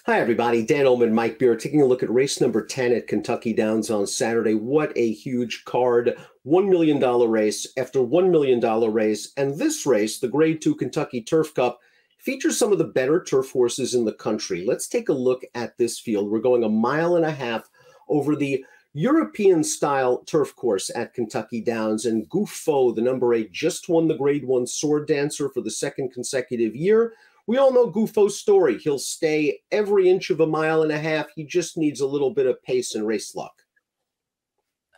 Hi, everybody. Dan Illman, Mike Beer, taking a look at race number 10 at Kentucky Downs on Saturday. What a huge card. $1 million race after $1 million race. And this race, the Grade 2 Kentucky Turf Cup, features some of the better turf horses in the country. Let's take a look at this field. We're going 1.5 miles over the European-style turf course at Kentucky Downs. And Gouffo, the number 8, just won the Grade 1 Sword Dancer for the second consecutive year. We all know Gouffo's story. He'll stay every inch of 1.5 miles. He just needs a little bit of pace and race luck.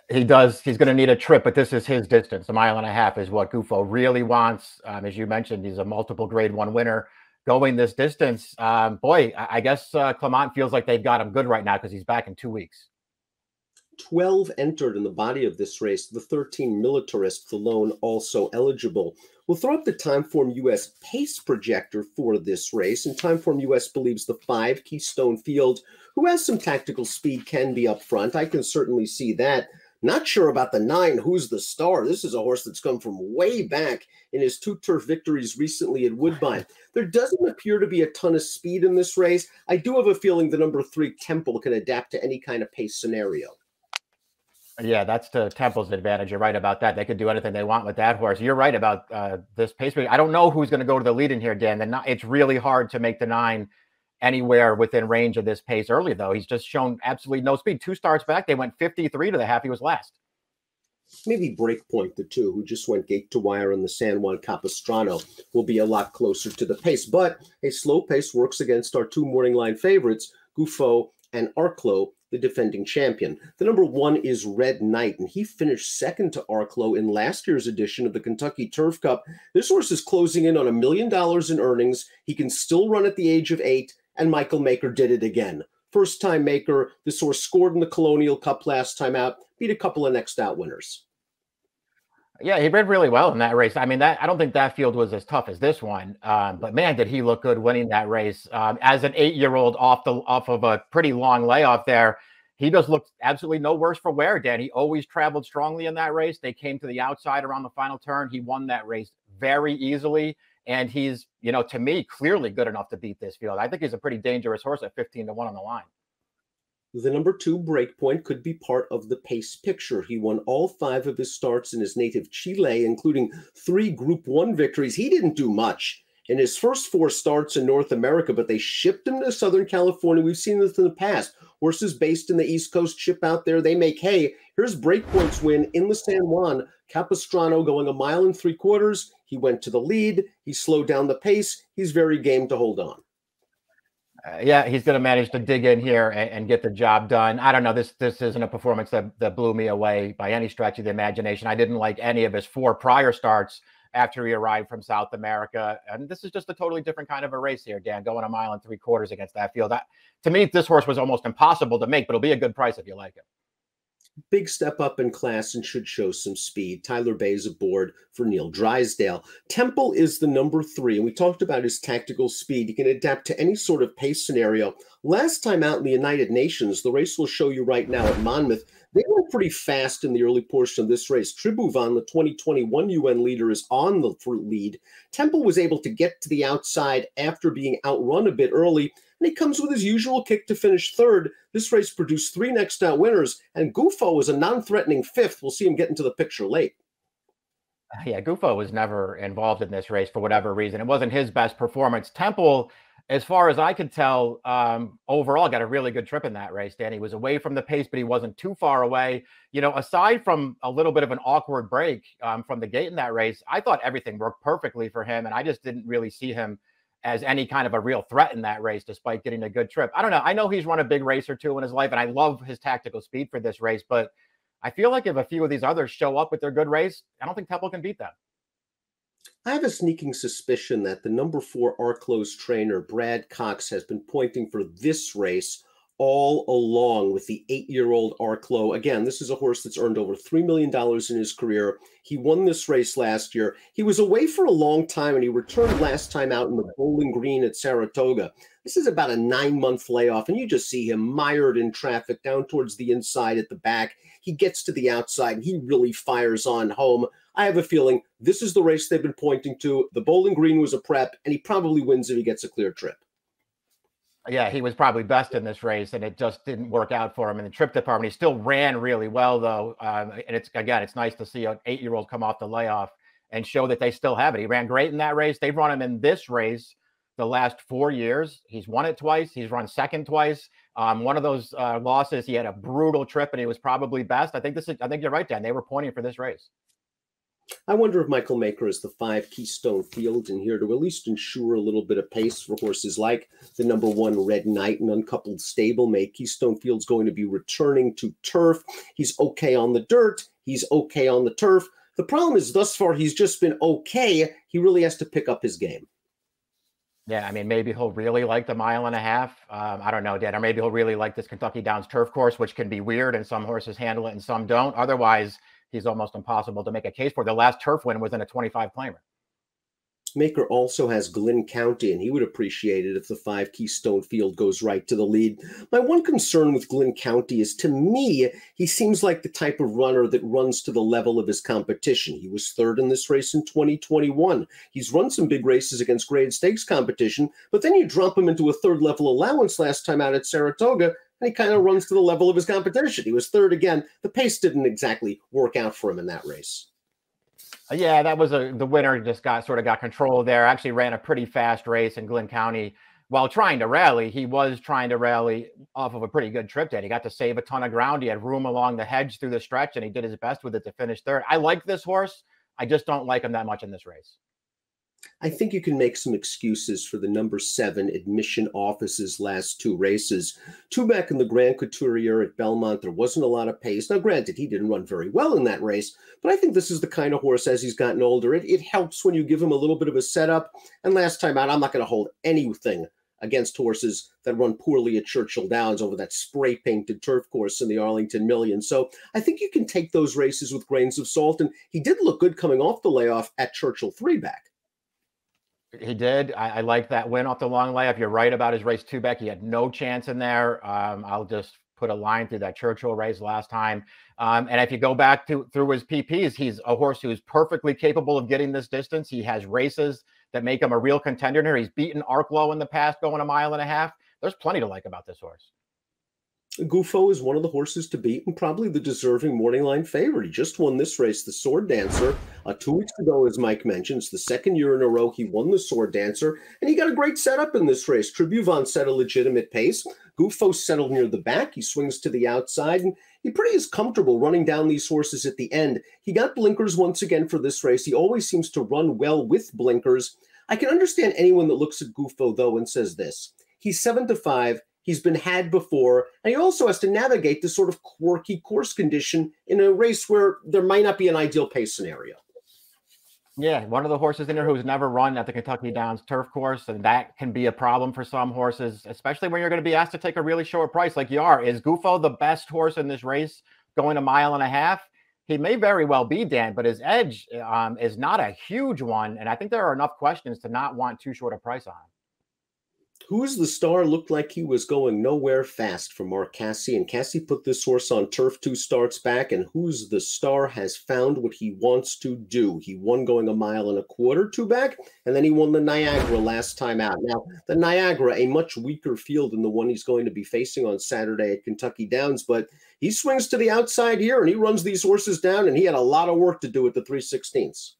He does. He's going to need a trip, but this is his distance. 1.5 miles is what Gouffo really wants. As you mentioned, he's a multiple Grade 1 winner. Going this distance, boy, I guess Clement feels like they've got him good right now because he's back in 2 weeks. 12 entered in the body of this race. The 13 Militarist, the lone, also eligible. We'll throw up the Timeform US pace projector for this race, and Timeform US believes the 5 Keystone Field, who has some tactical speed, can be up front. I can certainly see that. Not sure about the 9, Who's the Star. This is a horse that's come from way back in his 2 turf victories recently at Woodbine. There doesn't appear to be a ton of speed in this race. I do have a feeling the number 3 Temple can adapt to any kind of pace scenario. Yeah, that's to Temple's advantage. You're right about that. They could do anything they want with that horse. You're right about this pace. I don't know who's going to go to the lead in here, Dan. It's really hard to make the 9 anywhere within range of this pace early, though. He's just shown absolutely no speed. 2 starts back, they went 53 to the half. He was last. Maybe Breakpoint, the 2, who just went gate to wire in the San Juan Capistrano, will be a lot closer to the pace. But a slow pace works against our 2 morning line favorites, Gouffo and Arclo, the defending champion. The number 1 is Red Knight, and he finished second to Arclo in last year's edition of the Kentucky Turf Cup. This horse is closing in on $1 million in earnings. He can still run at the age of 8, and Michael Maker did it again. First-time Maker. This horse scored in the Colonial Cup last time out, beat a couple of next out winners. Yeah, he ran really well in that race. I mean, I don't think that field was as tough as this one, but man, did he look good winning that race. As an 8-year-old off of a pretty long layoff there, he just looked absolutely no worse for wear, Dan. He always traveled strongly in that race. They came to the outside around the final turn. He won that race very easily, and he's, to me, clearly good enough to beat this field. I think he's a pretty dangerous horse at 15-1 on the line. The number 2 Breakpoint could be part of the pace picture. He won all 5 of his starts in his native Chile, including 3 Group 1 victories. He didn't do much in his first 4 starts in North America, but they shipped him to Southern California. We've seen this in the past. Horses based in the East Coast ship out there. They make hay. Here's Breakpoint's win in the San Juan. Capistrano going 1 3/4 miles. He went to the lead. He slowed down the pace. He's very game to hold on. Yeah, he's going to manage to dig in here and get the job done. I don't know. This isn't a performance that blew me away by any stretch of the imagination. I didn't like any of his 4 prior starts after he arrived from South America. And this is just a totally different kind of a race here, Dan, going 1 3/4 miles against that field. To me, this horse was almost impossible to make, but it'll be a good price if you like it. Big step up in class and should show some speed. Tyler Bay's aboard for Neil Drysdale. Temple is the number 3, and we talked about his tactical speed. He can adapt to any sort of pace scenario. Last time out in the United Nations, the race will show you right now at Monmouth, they went pretty fast in the early portion of this race. Tribhuvan, the 2021 UN leader, is on the lead. Temple was able to get to the outside after being outrun a bit early, and he comes with his usual kick to finish 3rd. This race produced 3 next out winners, and Gouffo was a non-threatening 5th. We'll see him get into the picture late. Yeah, Gouffo was never involved in this race for whatever reason. It wasn't his best performance. Temple, as far as I could tell, overall got a really good trip in that race, Dan. He was away from the pace, but he wasn't too far away. Aside from a little bit of an awkward break from the gate in that race, I thought everything worked perfectly for him, and I just didn't really see him as any kind of a real threat in that race, despite getting a good trip. I don't know. I know he's run a big race or 2 in his life, and I love his tactical speed for this race, but I feel like if a few of these others show up with their good race, I don't think Temple can beat them. I have a sneaking suspicion that the number 4 Arclo's trainer, Brad Cox, has been pointing for this race all along with the 8-year-old Arclo. Again, this is a horse that's earned over $3 million in his career. He won this race last year. He was away for a long time, and he returned last time out in the Bowling Green at Saratoga. This is about a 9-month layoff, and you just see him mired in traffic down towards the inside at the back. He gets to the outside, and he really fires on home. I have a feeling this is the race they've been pointing to. The Bowling Green was a prep, and he probably wins if he gets a clear trip. Yeah, he was probably best in this race, and it just didn't work out for him in the trip department. He still ran really well, though. And it's nice to see an 8-year-old come off the layoff and show that they still have it. He ran great in that race. They've run him in this race the last 4 years. He's won it twice. He's run second twice. One of those losses, he had a brutal trip, and he was probably best. I think you're right, Dan. They were pointing for this race. I wonder if Michael Maker has the 5 Keystone Field in here to at least ensure a little bit of pace for horses like the number 1 Red Knight, an uncoupled stablemate. Keystone Field's going to be returning to turf. He's okay on the dirt. He's okay on the turf. The problem is thus far he's just been okay. He really has to pick up his game. Yeah, I mean, maybe he'll really like the 1.5 miles. I don't know, Dan. Or maybe he'll really like this Kentucky Downs turf course, which can be weird, and some horses handle it and some don't. Otherwise, he's almost impossible to make a case for. The last turf win was in a 25 claimer. Maker also has Glynn County, and he would appreciate it if the 5 Keystone Field goes right to the lead. My one concern with Glynn County is, to me, he seems like the type of runner that runs to the level of his competition. He was 3rd in this race in 2021. He's run some big races against grade stakes competition, but then you drop him into a 3rd level allowance last time out at Saratoga, and he kind of runs to the level of his competition. He was 3rd again. The pace didn't exactly work out for him in that race. Yeah, that was the winner just got control there. Actually ran a pretty fast race in Glynn County while trying to rally. He was trying to rally off of a pretty good trip there. He got to save a ton of ground. He had room along the hedge through the stretch, and he did his best with it to finish 3rd. I like this horse. I just don't like him that much in this race. I think you can make some excuses for the number 7 Admission Office's last 2 races. 2 back in the Grand Couturier at Belmont, there wasn't a lot of pace. Now, granted, he didn't run very well in that race, but I think this is the kind of horse, as he's gotten older, it helps when you give him a little bit of a setup. And last time out, I'm not going to hold anything against horses that run poorly at Churchill Downs over that spray-painted turf course in the Arlington Million. So I think you can take those races with grains of salt. And he did look good coming off the layoff at Churchill 3 back. He did. I like that win off the long layoff. You're right about his race 2 back. He had no chance in there. I'll just put a line through that Churchill race last time. And if you go back through his PPs, he's a horse who's perfectly capable of getting this distance. He has races that make him a real contender here. He's beaten Arclo in the past going 1.5 miles. There's plenty to like about this horse. Gufo is one of the horses to beat and probably the deserving morning line favorite. He just won this race, the Sword Dancer, 2 weeks ago, as Mike mentioned. It's the 2nd year in a row he won the Sword Dancer, and he got a great setup in this race. Tribuvant set a legitimate pace. Gufo settled near the back. He swings to the outside, and he pretty is comfortable running down these horses at the end. He got blinkers once again for this race. He always seems to run well with blinkers. I can understand anyone that looks at Gufo, though, and says this. He's 7-5. He's been had before, and he also has to navigate this sort of quirky course condition in a race where there might not be an ideal pace scenario. Yeah, one of the horses in there who's never run at the Kentucky Downs turf course, and that can be a problem for some horses, especially when you're going to be asked to take a really short price like you are. Is Gufo the best horse in this race going 1.5 miles? He may very well be, Dan, but his edge is not a huge one, and I think there are enough questions to not want too short a price on him. Who's the Star looked like he was going nowhere fast for Mark Casse, and Casse put this horse on turf 2 starts back, and Who's the Star has found what he wants to do. He won going 1.25 miles 2 back, and then he won the Niagara last time out. Now, the Niagara, a much weaker field than the one he's going to be facing on Saturday at Kentucky Downs, but he swings to the outside here, and he runs these horses down, and he had a lot of work to do at the 3/16.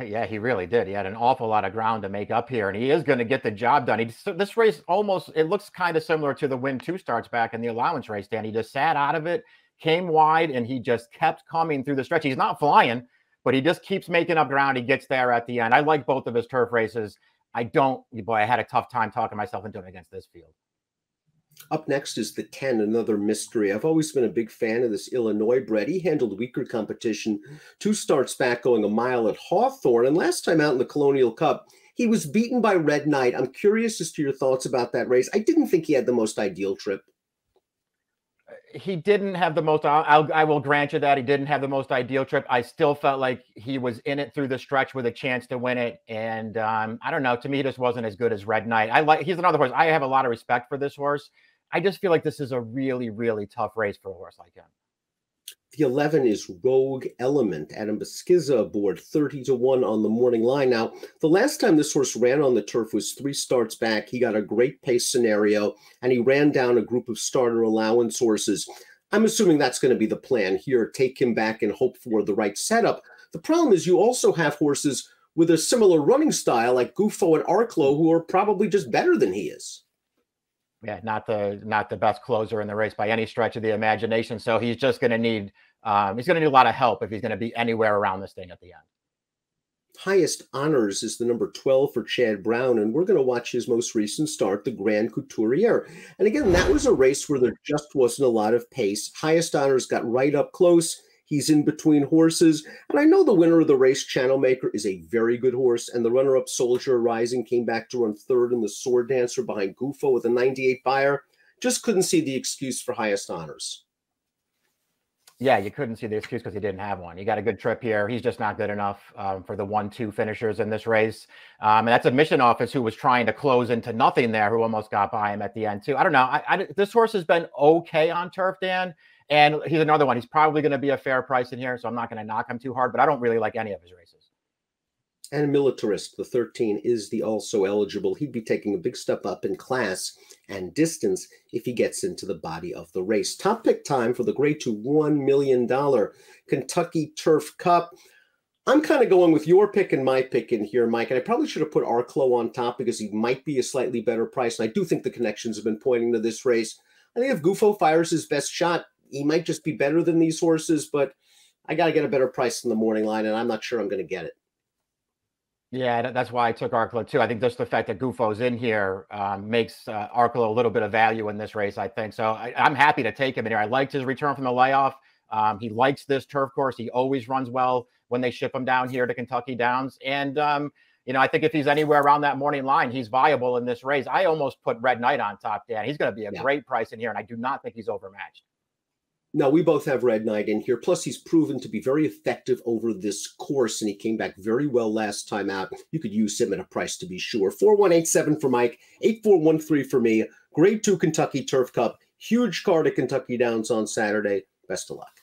Yeah, he really did. He had an awful lot of ground to make up here, and he is going to get the job done. This race it looks kind of similar to the win 2 starts back in the allowance race, Dan. He just sat out of it, came wide, and he just kept coming through the stretch. He's not flying, but he just keeps making up ground. He gets there at the end. I like both of his turf races. I had a tough time talking myself into it against this field. Up next is the 10, another mystery. I've always been a big fan of this Illinois bred. He handled weaker competition 2 starts back going 1 mile at Hawthorne. And last time out in the Colonial Cup, he was beaten by Red Knight. I'm curious as to your thoughts about that race. I didn't think he had the most ideal trip. He didn't have the most, I will grant you that he didn't have the most ideal trip. I still felt like he was in it through the stretch with a chance to win it. And I don't know, to me, he just wasn't as good as Red Knight. He's another horse. I have a lot of respect for this horse. I just feel like this is a really, really tough race for a horse like him. The 11 is Rogue Element. Adam Beskiza aboard, 30-1 on the morning line. Now, the last time this horse ran on the turf was 3 starts back. He got a great pace scenario, and he ran down a group of starter allowance horses. I'm assuming that's going to be the plan here. Take him back and hope for the right setup. The problem is you also have horses with a similar running style like Gufo and Arclo who are probably just better than he is. Yeah, not the best closer in the race by any stretch of the imagination. So he's just going to need a lot of help if he's going to be anywhere around this thing at the end. Highest Honors is the number 12 for Chad Brown, and we're going to watch his most recent start, the Grand Couturier. And again, that was a race where there just wasn't a lot of pace. Highest Honors got right up close. He's in between horses. And I know the winner of the race, Channel Maker, is a very good horse. And the runner-up, Soldier Rising, came back to run third in the Sword Dancer behind Gufo with a 98 buyer. Just couldn't see the excuse for Highest Honors. Yeah, you couldn't see the excuse because he didn't have one. He got a good trip here. He's just not good enough for the 1-2 finishers in this race. And that's a Mission Office who was trying to close into nothing there, who almost got by him at the end, too. I don't know. This horse has been okay on turf, Dan. And he's another one. He's probably going to be a fair price in here, so I'm not going to knock him too hard, but I don't really like any of his races. And Militarist, the 13, is the also eligible. He'd be taking a big step up in class and distance if he gets into the body of the race. Top pick time for the Grade 2 $1 million Kentucky Turf Cup. I'm kind of going with your pick and my pick in here, Mike, and I probably should have put Arclo on top because he might be a slightly better price, and I do think the connections have been pointing to this race. I think if Gufo fires his best shot, he might just be better than these horses, but I got to get a better price in the morning line, and I'm not sure I'm going to get it. Yeah, that's why I took Arclo, too. I think just the fact that Gufo's in here makes Arclo a little bit of value in this race, I think. So I'm happy to take him in here. I liked his return from the layoff. He likes this turf course. He always runs well when they ship him down here to Kentucky Downs. And, you know, I think if he's anywhere around that morning line, he's viable in this race. I almost put Red Knight on top, Dan. He's going to be a great price in here, and I do not think he's overmatched. No, we both have Red Knight in here. Plus, he's proven to be very effective over this course, and he came back very well last time out. You could use him at a price to be sure. 4187 for Mike, 8413 for me. Grade 2 Kentucky Turf Cup. Huge card at Kentucky Downs on Saturday. Best of luck.